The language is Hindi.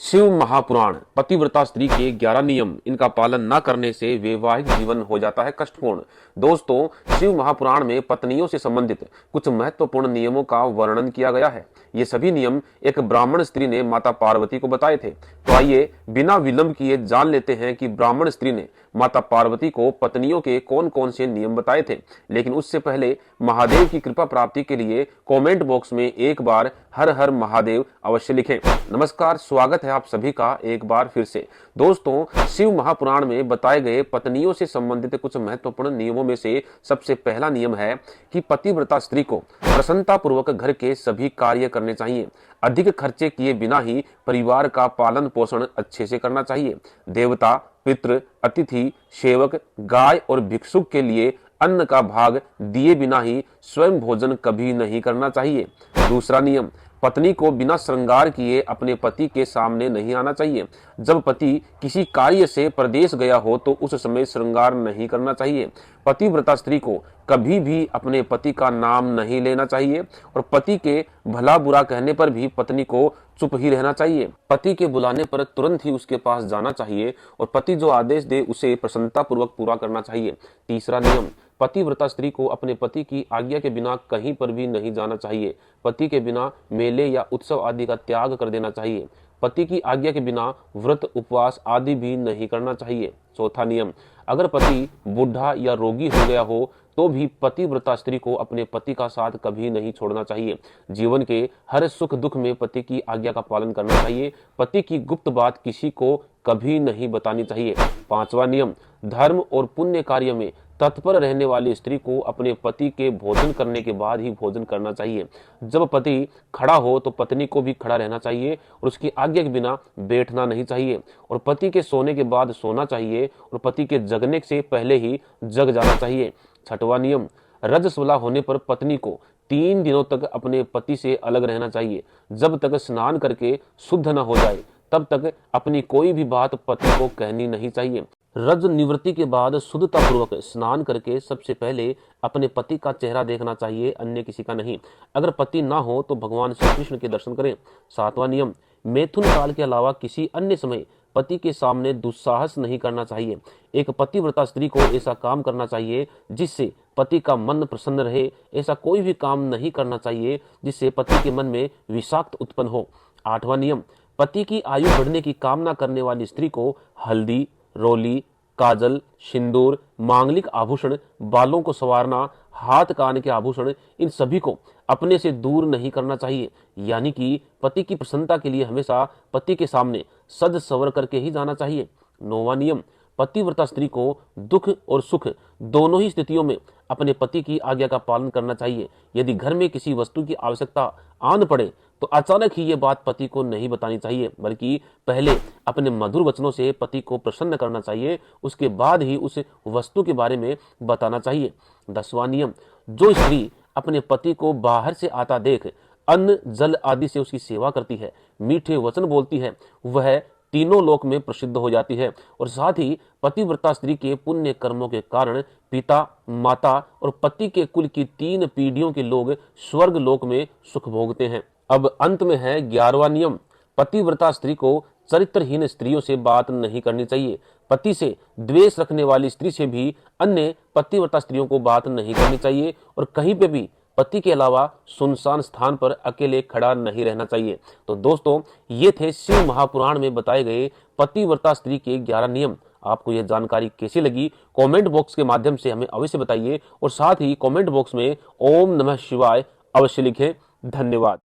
शिव महापुराण पतिव्रता स्त्री के 11 नियम, इनका पालन न करने से वैवाहिक जीवन हो जाता है कष्टपूर्ण। दोस्तों, शिव महापुराण में पत्नियों से संबंधित कुछ महत्वपूर्ण नियमों का वर्णन किया गया है। ये सभी नियम एक ब्राह्मण स्त्री ने माता पार्वती को बताए थे। तो आइए बिना विलंब किए जान लेते हैं कि ब्राह्मण स्त्री ने माता पार्वती को पत्नियों के कौन कौन से नियम बताए थे। लेकिन उससे पहले महादेव की कृपा प्राप्ति के लिए कमेंट बॉक्स में एक बार हर हर महादेव अवश्य लिखें। नमस्कार, स्वागत है आप सभी का एक बार फिर से। दोस्तों, शिव महापुराण में बताए गए पत्नियों से संबंधित कुछ महत्वपूर्ण नियमों में से सबसे पहला नियम है कि पतिव्रता स्त्री को प्रसन्नता पूर्वक घर के सभी कार्य करने चाहिए। अधिक खर्चे किए बिना ही परिवार का पालन पोषण अच्छे से करना चाहिए। देवता, पितृ, अतिथि, सेवक, गाय और भिक्षुक के लिए अन्न का भाग दिए बिना ही स्वयं भोजन कभी नहीं करना चाहिए। दूसरा नियम, पत्नी को बिना श्रृंगार किए अपने पति के सामने नहीं आना चाहिए। जब पति किसी कार्य से प्रदेश गया हो तो उस समय श्रृंगार नहीं करना चाहिए। पतिव्रता स्त्री को कभी भी अपने पति का नाम नहीं लेना चाहिए और पति के भला बुरा कहने पर भी पत्नी को चुप ही रहना चाहिए। पति के बुलाने पर तुरंत ही उसके पास जाना चाहिए और पति जो आदेश दे उसे प्रसन्नता पूर्वक पूरा करना चाहिए। तीसरा नियम, पतिव्रता स्त्री को अपने पति की आज्ञा के बिना कहीं पर भी नहीं जाना चाहिए। पति के बिना मेले या उत्सव आदि का त्याग कर देना चाहिए। पति की आज्ञा के बिना व्रत, उपवास आदि भी नहीं करना चाहिए। चौथा नियम, अगर पति बूढ़ा या रोगी हो गया हो तो भी पतिव्रता स्त्री को अपने पति का साथ कभी नहीं छोड़ना चाहिए। जीवन के हर सुख दुख में पति की आज्ञा का पालन करना चाहिए। पति की गुप्त बात किसी को कभी नहीं बतानी चाहिए। पांचवा नियम, धर्म और पुण्य कार्य में तत्पर रहने वाली स्त्री को अपने पति के भोजन करने के बाद ही भोजन करना चाहिए। जब पति खड़ा हो तो पत्नी को भी खड़ा रहना चाहिए और उसकी आज्ञा के बिना बैठना नहीं चाहिए। और पति के सोने के बाद सोना चाहिए और पति के जगने से पहले ही जग जाना चाहिए। छठवां नियम, रजस्वला होने पर पत्नी को 3 दिनों तक अपने पति से अलग रहना चाहिए। जब तक स्नान करके शुद्ध न हो जाए तब तक अपनी कोई भी बात पति को कहनी नहीं चाहिए। रज निवृत्ति के बाद शुद्धता पूर्वक स्नान करके सबसे पहले अपने पति का चेहरा देखना चाहिए, अन्य किसी का नहीं। अगर पति ना हो तो भगवान श्री कृष्ण के दर्शन करें। सातवां नियम, मैथुन काल के अलावा किसी अन्य समय पति के सामने दुस्साहस नहीं करना चाहिए। एक पतिव्रता स्त्री को ऐसा काम करना चाहिए जिससे पति का मन प्रसन्न रहे। ऐसा कोई भी काम नहीं करना चाहिए जिससे पति के मन में विषाक्त उत्पन्न हो। आठवां नियम, पति की आयु बढ़ने की कामना करने वाली स्त्री को हल्दी, रोली, काजल, सिंदूर, मांगलिक आभूषण, बालों को संवारना, हाथ कान के आभूषण, इन सभी को अपने से दूर नहीं करना चाहिए। यानी कि पति की प्रसन्नता के लिए हमेशा पति के सामने सज सवर करके ही जाना चाहिए। नौवां नियम, पतिव्रता स्त्री को दुख और सुख दोनों ही स्थितियों में अपने पति की आज्ञा का पालन करना चाहिए। यदि घर में किसी वस्तु की आवश्यकता आन पड़े तो अचानक ही ये बात पति को नहीं बतानी चाहिए, बल्कि पहले अपने मधुर वचनों से पति को प्रसन्न करना चाहिए, उसके बाद ही उस वस्तु के बारे में बताना चाहिए। 10वां नियम, जो स्त्री अपने पति को बाहर से आता देख अन्न जल आदि से उसकी सेवा करती है, मीठे वचन बोलती है, वह तीनों लोक में प्रसिद्ध हो जाती है। और साथ ही पतिव्रता स्त्री के पुण्य कर्मों के कारण पिता, माता और पति के कुल की 3 पीढ़ियों के लोग स्वर्ग लोक में सुख भोगते हैं। अब अंत में है 11वां नियम, पतिव्रता स्त्री को चरित्रहीन स्त्रियों से बात नहीं करनी चाहिए। पति से द्वेष रखने वाली स्त्री से भी अन्य पतिव्रता स्त्रियों को बात नहीं करनी चाहिए और कहीं पे भी पति के अलावा सुनसान स्थान पर अकेले खड़ा नहीं रहना चाहिए। तो दोस्तों, ये थे शिव महापुराण में बताए गए पतिव्रता स्त्री के 11 नियम। आपको यह जानकारी कैसी लगी कमेंट बॉक्स के माध्यम से हमें अवश्य बताइए और साथ ही कमेंट बॉक्स में ओम नमः शिवाय अवश्य लिखें। धन्यवाद।